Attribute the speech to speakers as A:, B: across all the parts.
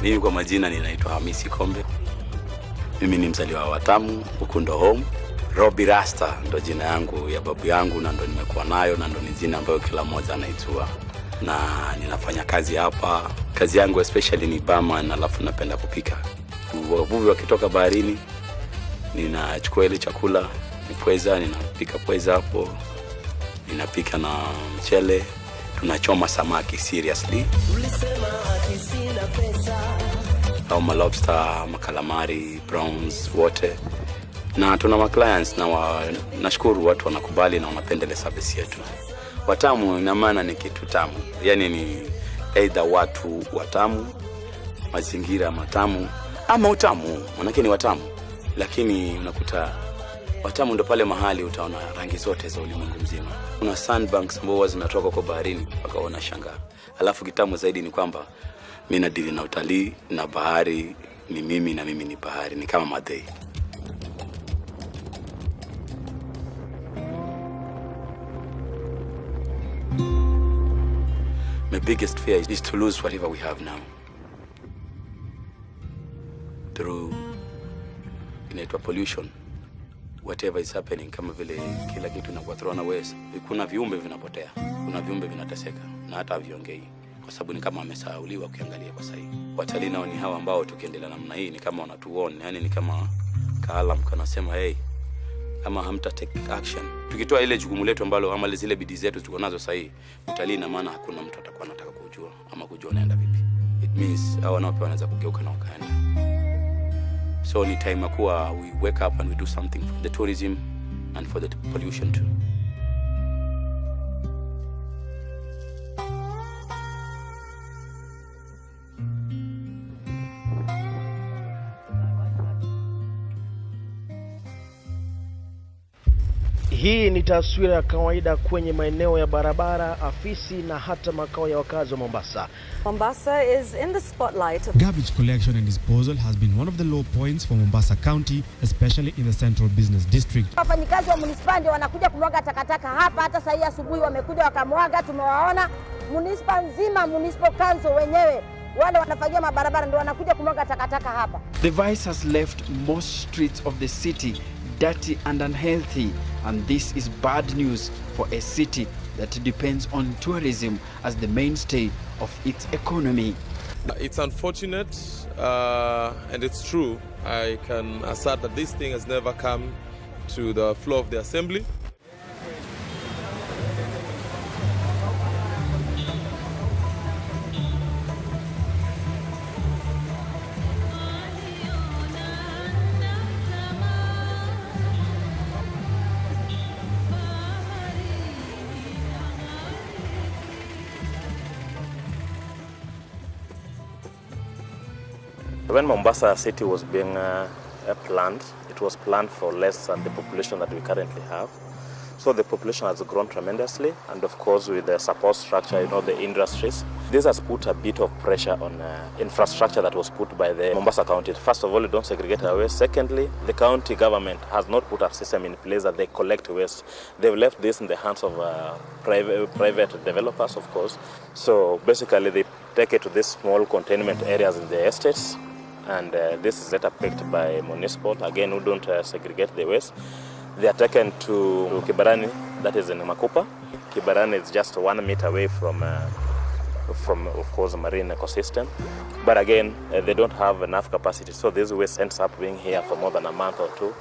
A: Mimi kwa majina ninaitwa Hamisi Kombe. Mimi ni mzaliwa wa Watamu, Ukundo Home. Robbie Rasta ndo jina yangu ya babu yangu na ndo nimekuwa nayo na ndo ni jina ambayo kila mmoja anaitwa. Na ninafanya kazi hapa. Kazi yangu especially ni barman, alafu napenda kupika. Wavuvi wakitoka baharini, ninachukua ile chakula, ni pweza, ninapika pweza hapo. Ninapika na mchele, tunachoma samaki seriously.
B: Ulisema ati sina pesa.
A: Au lobster, makalamari, prawns, wote. Na tuna clients na nashukuru watu wanakubali na wanapenda service yetu. Watamu ina maana ni kitu tamu. Yaani ni either watu watamu, mazingira matamu ama utamu. Manake ni watamu. Lakini unakuta Watamu ndo pale mahali utaona rangi zote za ulimwengu mzima. Kuna sandbanks ambazo zinatoka kwa baharini mpaka unashangaa. Alafu kitamu zaidi ni kwamba mimi nadili na utalii na bahari ni mimi na mimi ni bahari, ni kama Madei. My biggest fear is to lose whatever we have now. Through inaitwa pollution. Whatever is happening, kama vile kila kitu inakuwa thrown away. Kuna viumbe vinapotea, kuna viumbe vinateseka na hata haviongei kwa sababu ni kama wamesahauliwa ukiangalia kwa sasa. Watalii nao ni hawa ambao tukiendelea namna hii ni kama wanatuona, yani ni kama kaalam kanasema hey, kama hamta take action. Tukitoa ile jukumu letu ambalo ama zile bidii zetu tuko nazo sasa hivi, utalii na maana hakuna mtu atakuwa anataka kujua ama kujua naenda vipi. It means hao nao pia wanaweza kugeuka na wakaenda. So ni time kuwa we wake up and we do something for the tourism and for the pollution too.
C: Hii ni taswira ya kawaida kwenye maeneo ya barabara, afisi na hata makao ya wakazi wa Mombasa.
D: Mombasa is in the spotlight.
E: Garbage collection and disposal has been one of the low points for Mombasa County, especially in the Central Business District.
F: Wafanyikazi wa municipal ndio wanakuja kumwaga takataka hapa, hata sasa hii asubuhi wamekuja wakamwaga, tumewaona. Municipal nzima, municipal council wenyewe wale wanafanyia mabarabara ndio wanakuja kumwaga takataka hapa.
G: The vice has left most streets of the city dirty and unhealthy, and this is bad news for a city that depends on tourism as the mainstay of its economy.
H: It's unfortunate and it's true. I can assert that this thing has never come to the floor of the assembly.
I: When Mombasa City was being planned, it was planned for less than the population that we currently have. So the population has grown tremendously, and of course with the support structure, the industries. This has put a bit of pressure on infrastructure that was put by the Mombasa County. First of all, they don't segregate our waste. Secondly, the county government has not put a system in place that they collect waste. They've left this in the hands of private developers, of course. So basically, they take it to these small containment areas in the estates, and this is later picked by municipal, again, who don't segregate the waste. They are taken to Kibarani, that is in Makupa. Kibarani is just 1 meter away from of course, marine ecosystem. But again, they don't have enough capacity, so this waste ends up being here for more than a month or two.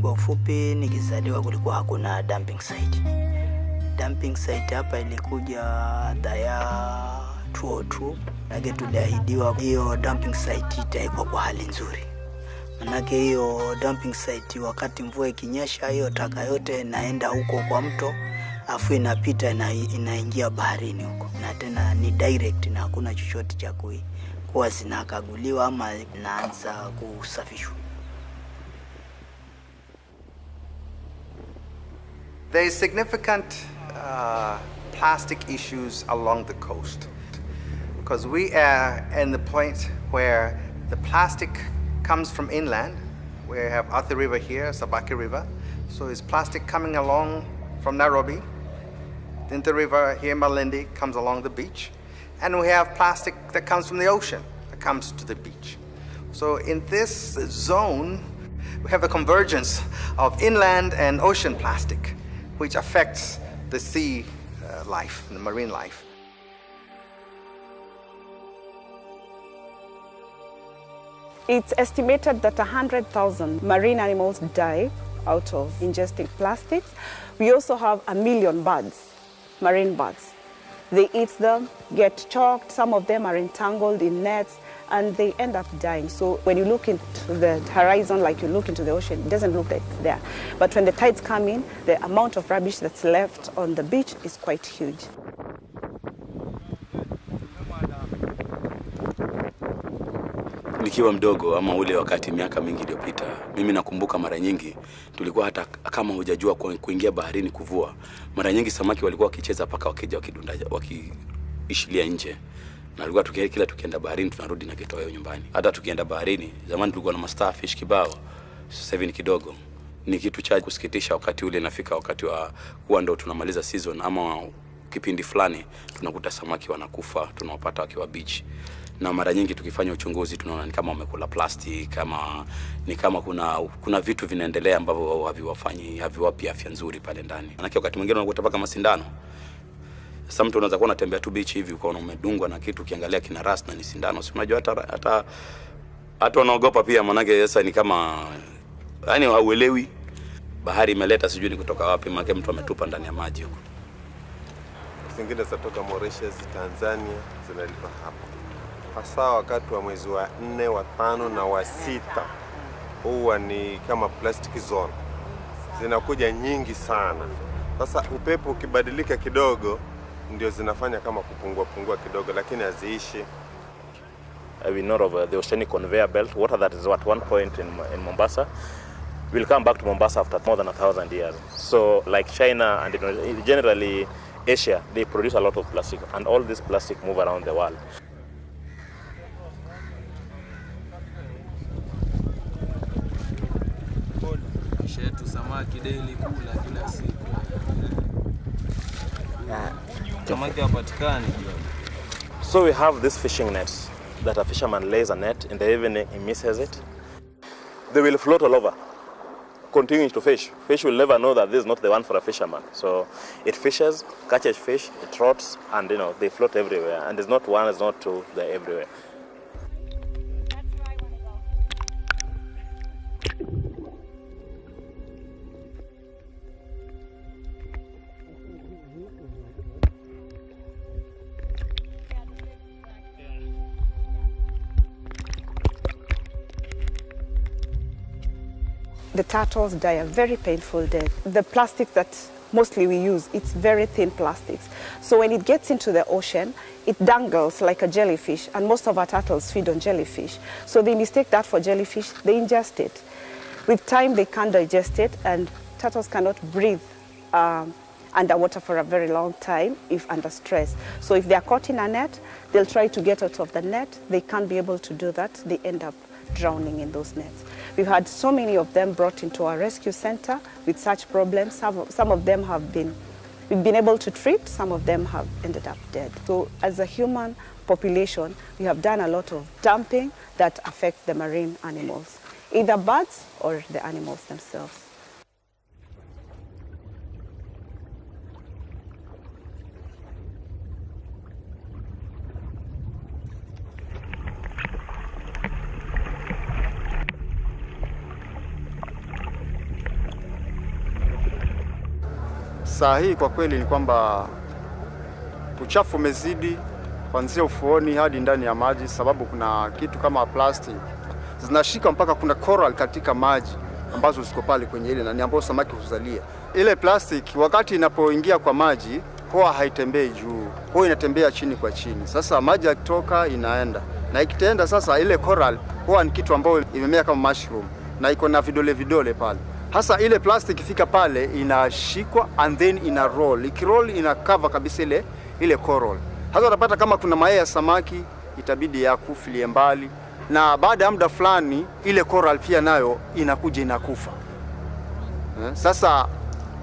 J: Kwa ufupi, nikizaliwa kulikuwa hakuna dumping site. Dumping site hapa ilikuja Daya 202, na tuliahidiwa hiyo dumping site itaikuwa kwa hali nzuri. Manake hiyo dumping site wakati mvua ikinyesha, hiyo taka yote inaenda huko kwa mto, afu inapita inaingia baharini huko. Na tena ni direct na hakuna chochote cha kuwa zinakaguliwa ama inaanza kusafishwa.
K: There is significant plastic issues along the coast, because we are in the point where the plastic comes from inland. We have Athi River here, Sabaki River. So it's plastic coming along from Nairobi. Then the river here, Malindi, comes along the beach. and we have plastic that comes from the ocean, that comes to the beach. So in this zone, we have a convergence of inland and ocean plastic, which affects the sea life, the marine life.
L: It's estimated that 100,000 marine animals die out of ingesting plastics. We also have 1 million birds, marine birds. They eat them, get choked, some of them are entangled in nets, and they end up dying. So when you look into the horizon, like you look into the ocean, it doesn't look like it's there. But when the tides come in, the amount of rubbish that's left on the beach is quite huge.
A: Nikiwa mdogo ama ule wakati miaka mingi iliyopita, mimi nakumbuka mara nyingi tulikuwa hata kama hujajua kuingia baharini kuvua, mara nyingi samaki walikuwa wakicheza paka wakija wakiishilia nje. Na alikuwa tukienda baharini tunarudi na kitoweo nyumbani. Hata tukienda baharini, zamani tulikuwa na starfish kibao, sasa hivi ni kidogo. Ni kitu cha kusikitisha wakati ule nafika wakati wa huwa ndo tunamaliza season ama kipindi fulani tunakuta samaki wanakufa, tunawapata wakiwa beach. Na mara nyingi tukifanya uchunguzi tunaona ni kama wamekula plastic, ni kama kuna vitu vinaendelea ambavyo haviwapi afya nzuri pale ndani. Manake wakati mwingine unakuta paka masindano. Sasa mtu unaweza kuwa unatembea tu beach hivi ukaona umedungwa na kitu, ukiangalia kina rust na ni sindano. Si unajua hata wanaogopa pia, manake sasa ni kama yani hauelewi bahari imeleta sijui ni kutoka wapi, manake mtu ametupa ndani ya maji huko.
M: Zingine zatoka Mauritius, Tanzania zinalipa hapa. Hasa wakati wa mwezi wa 4, wa 5 na wa 6 huwa ni kama plastic zone. Zinakuja nyingi sana. Sasa upepo ukibadilika kidogo ndio zinafanya kama kupungua kidogo, lakini haziishi.
I: We know of the oceanic conveyor belt. Water that is at one point in Mombasa will come back to Mombasa after more than 1,000 years. So like China and generally Asia, they produce a lot of plastic, and all this plastic move around the world.
N: Shetu samaki daily kula kila siku. Samaki hapatikani.
I: So we have these fishing nets that a fisherman lays a net in the evening, he misses it. They will float all over, continuing to fish. Fish will never know that this is not the one for a fisherman. So it fishes, catches fish, it rots, and they float everywhere. And it's not one, it's not two, they're everywhere.
L: The turtles die a very painful death. The plastic that mostly we use, it's very thin plastics. So when it gets into the ocean, it dangles like a jellyfish, and most of our turtles feed on jellyfish. So they mistake that for jellyfish, they ingest it. With time, they can't digest it, and turtles cannot breathe underwater for a very long time if under stress. So if they are caught in a net, they'll try to get out of the net. They can't be able to do that. They end up drowning in those nets. We've had so many of them brought into our rescue center with such problems. Some of them we've been able to treat, some of them have ended up dead. So as a human population, we have done a lot of dumping that affects the marine animals, either birds or the animals themselves.
O: Saa hii kwa kweli ni kwamba uchafu umezidi kuanzia ufuoni hadi ndani ya maji, sababu kuna kitu kama plastic zinashika mpaka kuna coral katika maji ambazo ziko pale kwenye ile na ambapo samaki huzalia. Ile plastic wakati inapoingia kwa maji huwa haitembei juu, huwa inatembea chini kwa chini. Sasa maji yakitoka inaenda, na ikitenda sasa ile coral huwa ni kitu ambayo imemea kama mushroom na iko na vidole pale. Hasa ile plastic ikifika pale inashikwa and then ina roll. Ikiroll ina cover kabisa ile coral. Hasa utapata kama kuna mayai ya samaki itabidi yakufilie mbali, na baada ya muda fulani ile coral pia nayo inakuja inakufa. Sasa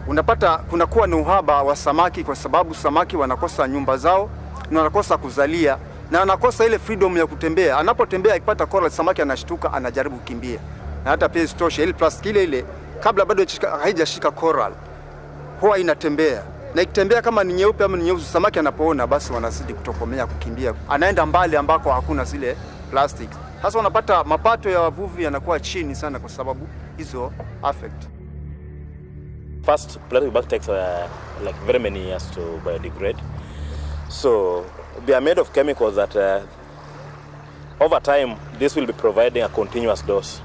O: unapata kunakuwa na uhaba wa samaki kwa sababu samaki wanakosa nyumba zao na anakosa kuzalia na anakosa ile freedom ya kutembea. Anapotembea akipata coral, samaki anashtuka, anajaribu kukimbia. Na hata pia isitoshe ile plastiki ile kabla bado haijashika coral huwa inatembea. Na ikitembea kama ni nyeupe ama ni nyeusi, samaki anapoona basi wanazidi kutokomea, kukimbia. Anaenda mbali ambako hakuna zile plastic. Sasa wanapata mapato ya wavuvi yanakuwa chini sana kwa sababu hizo affect.
I: First, plastic bag takes like very many years to biodegrade. So they are made of chemicals that over time this will be providing a continuous dose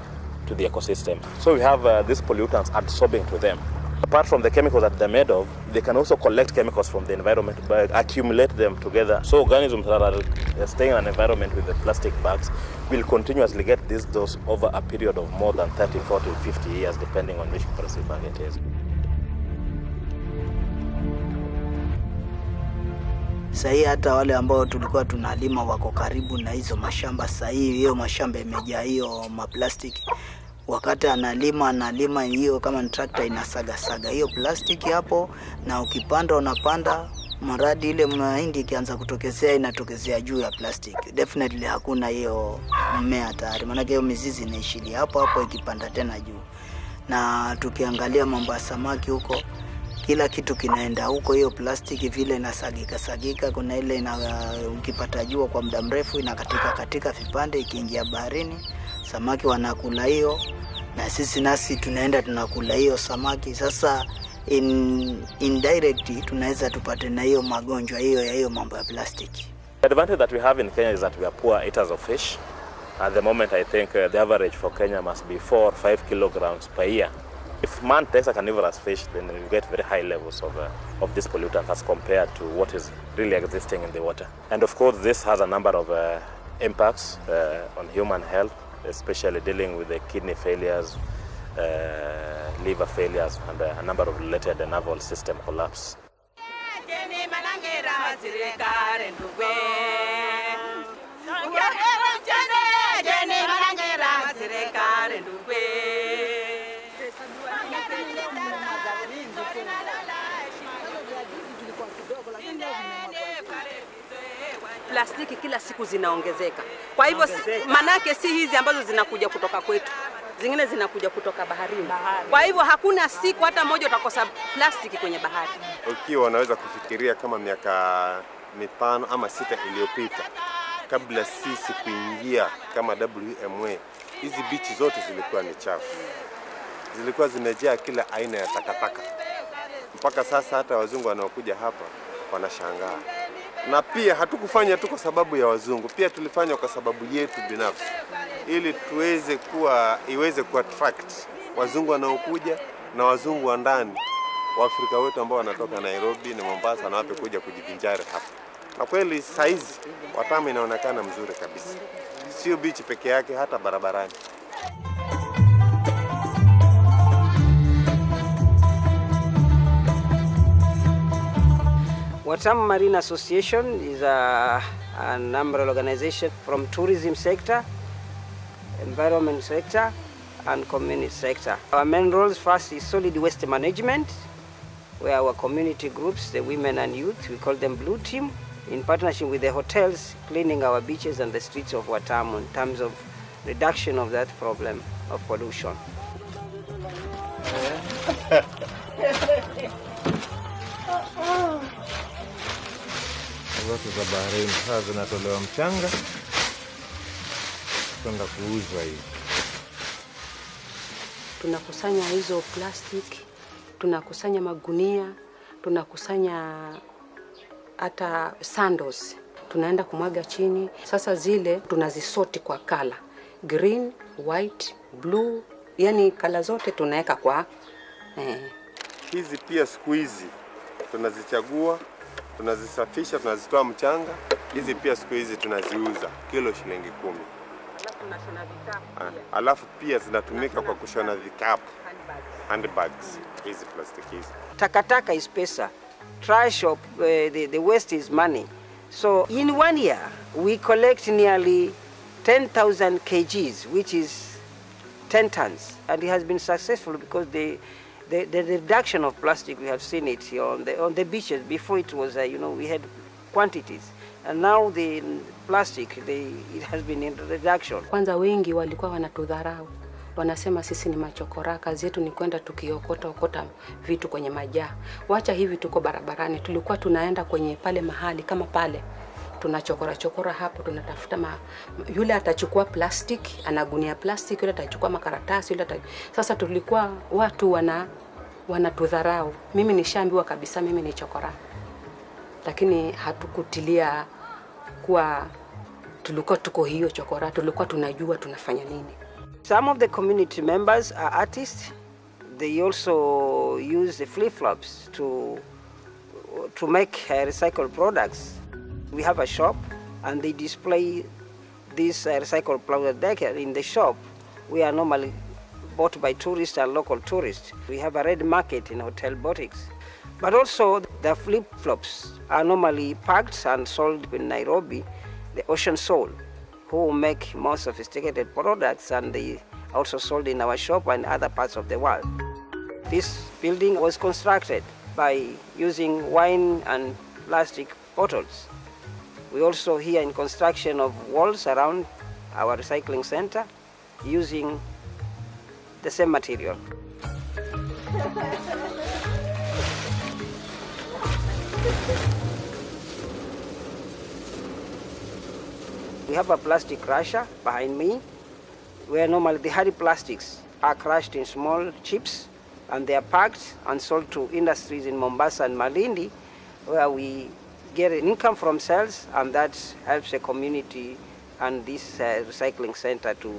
I: to the ecosystem. So we have these pollutants absorbing to them. Apart from the chemicals that they're made of, they can also collect chemicals from the environment, but accumulate them together. So organisms that are staying in an environment with the plastic bags will continuously get this dose over a period of more than 30, 40, 50 years, depending on which plastic bag it is.
J: Sahii hata wale ambao tulikuwa tunalima wako karibu na hizo mashamba, sahii hiyo mashamba imejaa hiyo maplastiki. Wakati analima hiyo kama ni tractor inasaga hiyo plastiki hapo, na ukipanda unapanda maradi ile mahindi ikianza kutokezea inatokezea juu ya plastiki. Definitely hakuna hiyo mmea tayari, maana hiyo mizizi inaishilia hapo ikipanda tena juu. Na tukiangalia mambo ya samaki huko, kila kitu kinaenda huko, hiyo plastiki vile inasagika. Kuna ile ukipata jua kwa muda mrefu inakatika vipande ikiingia baharini, samaki wanakula hiyo, na sisi nasi tunaenda tunakula hiyo samaki. Sasa indirectly tunaweza tupate na hiyo magonjwa hiyo ya hiyo mambo ya plastiki.
I: The advantage that we have in Kenya is that we are poor eaters of fish. At the moment I think the average for Kenya must be 4 or 5 kilograms per year. If man takes a carnivorous fish, then you get very high levels of this pollutant as compared to what is really existing in the water. And of course, this has a number of impacts on human health, especially dealing with the kidney failures, liver failures, and a number of related nervous system collapse.
P: Plastiki kila siku zinaongezeka. Kwa hivyo manake si hizi ambazo zinakuja kutoka kwetu, zingine zinakuja kutoka baharini. Kwa hivyo hakuna siku hata moja utakosa plastiki kwenye bahari.
M: Ukiwa unaweza kufikiria kama miaka 5 ama 6 iliyopita, kabla sisi kuingia kama WMA, hizi bichi zote zilikuwa ni chafu. Zilikuwa zimejaa kila aina ya takataka. Mpaka sasa hata wazungu wanaokuja hapa wanashangaa. Na pia hatukufanya tu kwa sababu ya wazungu, pia tulifanya kwa sababu yetu binafsi, ili iweze kuattract wazungu wanaokuja na wazungu wa ndani wa Afrika wetu ambao wanatoka Nairobi na Mombasa na wapi kuja kujivinjari hapa. Na kweli saizi Watamu inaonekana mzuri kabisa, sio beach peke yake, hata barabarani.
Q: Watamu Marine Association is an umbrella organization from tourism sector, environment sector, and community sector. Our main roles first is solid waste management, where our community groups, the women and youth, we call them Blue Team, in partnership with the hotels, cleaning our beaches and the streets of Watamu in terms of reduction of that problem of pollution.
M: Zote za baharini sasa zinatolewa mchanga kwenda kuuzwa hivi.
P: Tunakusanya hizo plastic, tunakusanya magunia, tunakusanya hata sandals, tunaenda kumwaga chini. Sasa zile tunazisoti kwa kala, green, white, blue, yani kala zote tunaweka kwa
M: Hizi pia siku hizi tunazichagua, tunazisafisha, tunazitoa mchanga. Hizi pia siku hizi tunaziuza kilo shilingi 10. Alafu pia zinatumika kwa kushona vikapu, handbags, hizi plastiki hizi.
Q: Takataka is pesa. Trash of the waste is money. So in 1 year we collect nearly 10,000 kgs, which is 10 tons, and it has been successful because the reduction of plastic, we have seen it here on the beaches. Before it was we had quantities, And now the plastic, it has been in reduction.
P: Kwanza wengi walikuwa wanatudharau. Wanasema sisi ni machokora, kazi yetu ni kwenda tukiokota vitu kwenye majaa. Wacha hivi tuko barabarani, tulikuwa tunaenda kwenye pale mahali kama pale. Tunachokora hapo, tunatafuta yule atachukua plastic, anagunia plastic, yule atachukua makaratasi, Sasa tulikuwa watu wanatudharau. Mimi nishaambiwa kabisa mimi ni chokora. Lakini hatukutilia kuwa tulikuwa tuko hiyo chokora, tulikuwa tunajua tunafanya nini.
Q: Some of the community members are artists. They also use the flip-flops to make recycled products. We have a shop and they display these recycled products in the shop. We are normally bought by tourists and local tourists. We have a red market in hotel boutiques. But also the flip-flops are normally packed and sold in Nairobi, the Ocean Soul, who make more sophisticated products, and they also sold in our shop and other parts of the world. This building was constructed by using wine and plastic bottles. We also here in construction of walls around our recycling center using the same material. We have a plastic crusher behind me, where normally the hardy plastics are crushed in small chips, and they are packed and sold to industries in Mombasa and Malindi, where we get an income from sales, and that helps the community and this recycling center to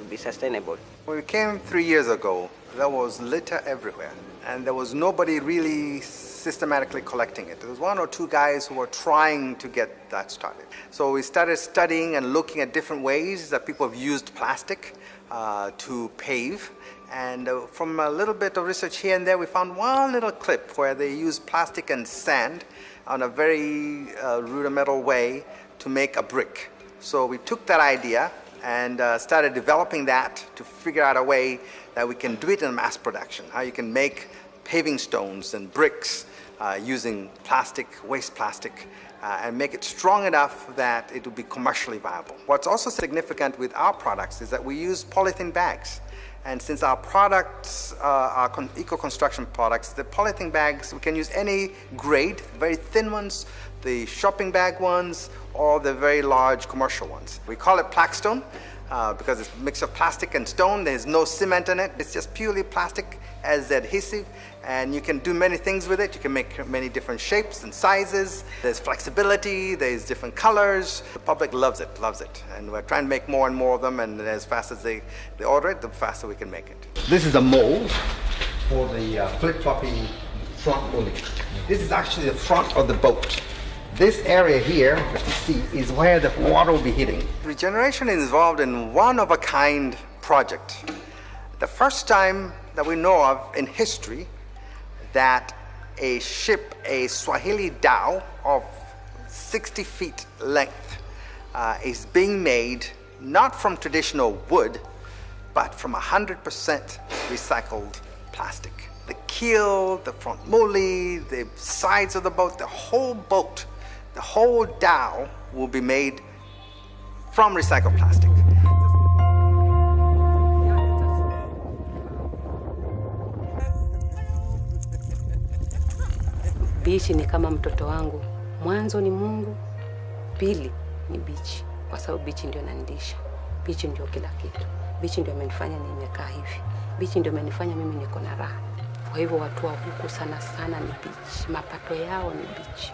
Q: be sustainable.
K: When we came 3 years ago, there was litter everywhere, and there was nobody really systematically collecting it. There was one or two guys who were trying to get that started. So we started studying and looking at different ways that people have used plastic to pave. And from a little bit of research here and there, we found one little clip where they used plastic and sand on a very rudimental way to make a brick. So we took that idea and started developing that to figure out a way that we can do it in mass production, how you can make paving stones and bricks using plastic, waste plastic, and make it strong enough that it will be commercially viable. What's also significant with our products is that we use polythene bags. And since our products are eco-construction products, the polythene bags, we can use any grade, very thin ones, the shopping bag ones, or the very large commercial ones. We call it Plaquestone because it's a mix of plastic and stone. There's no cement in it. It's just purely plastic as the adhesive, and you can do many things with it. You can make many different shapes and sizes. There's flexibility, there's different colors. The public loves it, and we're trying to make more and more of them, and as fast as they order it, the faster we can make it. This is a mold for the flip-flopping front molding. This is actually the front of the boat. This area here, as you see, is where the water will be hitting. Regeneration is involved in one-of-a-kind project. The first time that we know of in history that a ship, a Swahili dhow of 60 feet length is being made not from traditional wood, but from 100% recycled plastic. The keel, the front molly, the sides of the boat, the whole boat, the whole dhow will be made from recycled plastic.
P: Bichi ni kama mtoto wangu. Mwanzo ni Mungu, pili ni bichi. Kwa sababu bichi ndio inanilisha. Bichi ndio kila kitu. Bichi ndio imenifanya nimekaa hivi. Bichi ndio imenifanya mimi niko na raha. Kwa hivyo watu wa huku sana sana ni bichi. Mapato yao ni bichi.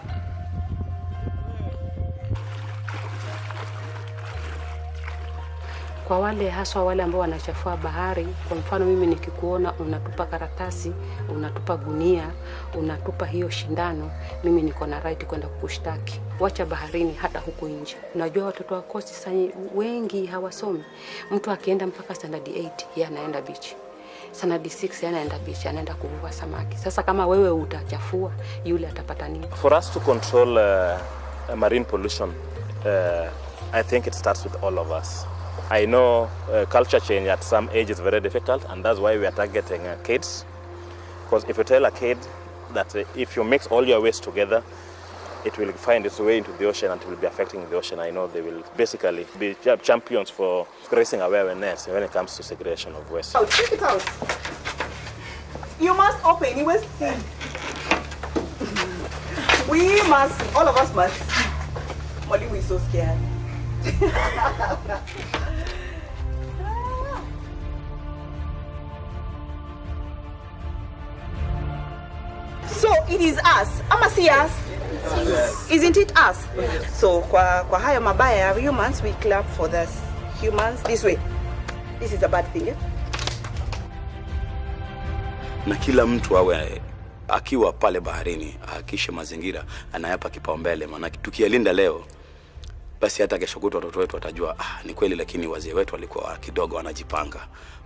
P: Kwa wale haswa wale ambao wanachafua bahari, kwa mfano mimi nikikuona unatupa karatasi, unatupa gunia, unatupa hiyo shindano, mimi niko na right kwenda kukushtaki. Wacha baharini hata huku nje. Unajua watoto wa kosi sasa wengi hawasomi. Mtu akienda mpaka standard 8, yeye anaenda beach. Standard 6 yeye anaenda beach, anaenda kuvua samaki. Sasa kama wewe utachafua, yule atapata nini?
I: For us to control marine pollution, I think it starts with all of us. I know culture change at some age is very difficult, and that's why we are targeting kids. Because if you tell a kid that if you mix all your waste together, it will find its way into the ocean and it will be affecting the ocean. I know they will basically be champions for raising awareness when it comes to segregation of waste.
L: Oh, check it out. You must open, you must see. We must, all of us must. Molly, we're so scared. So it is us. Ama see us? Isn't it us? So kwa haya mabaya humans, we clap for the humans this way. This is a bad thing. Eh?
A: Na kila mtu awe akiwa pale baharini ahakishe mazingira anayapa kipaumbele, maana tukiyalinda leo basi hata kesho kutwa watoto wetu watajua ni kweli, lakini wazee wetu walikuwa kidogo wanajipanga.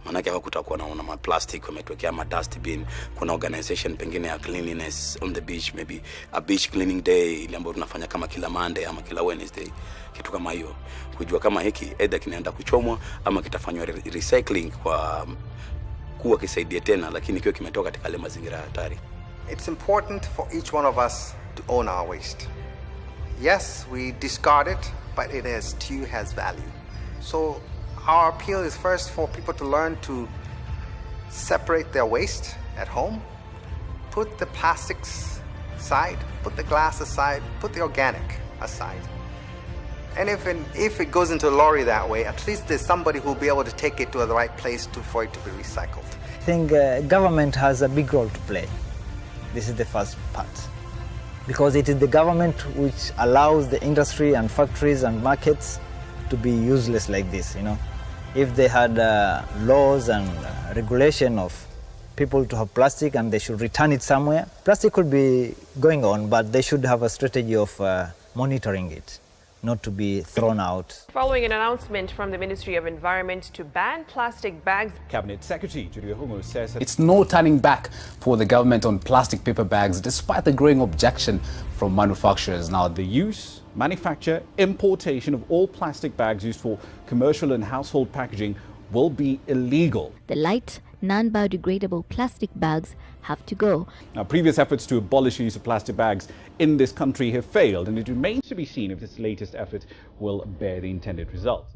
A: Maana hakutakuwa naona ma plastic wametokea ma dustbin. Kuna organization pengine ya cleanliness on the beach, maybe a beach cleaning day ile ambayo tunafanya kama kila Monday ama kila Wednesday, kitu kama hiyo. Kujua kama hiki either kinaenda kuchomwa ama kitafanywa recycling kwa kuwa kisaidie tena, lakini kiwe kimetoka katika ile mazingira hatari.
K: It's important for each one of us to own our waste. Yes, we discard it, but it too has value. So our appeal is first for people to learn to separate their waste at home, put the plastics aside, put the glass aside, put the organic aside. And if it goes into a lorry that way, at least there's somebody who will be able to take it to the right place for it to be recycled.
R: I think government has a big role to play. This is the first part. Because it is the government which allows the industry and factories and markets to be useless like this, you know. If they had laws and regulation of people to have plastic and they should return it somewhere, plastic could be going on, but they should have a strategy of monitoring it, not to be thrown out.
S: Following an announcement from the Ministry of Environment to ban plastic bags,
T: Cabinet Secretary Judy Ohungu says
U: it's no turning back for the government on plastic paper bags, despite the growing objection from manufacturers. Now,
T: the use, manufacture, importation of all plastic bags used for commercial and household packaging will be illegal.
V: The light, non-biodegradable plastic bags have to go.
T: Now, previous efforts to abolish the use of plastic bags in this country have failed, and it remains to be seen if this latest effort will bear the intended results.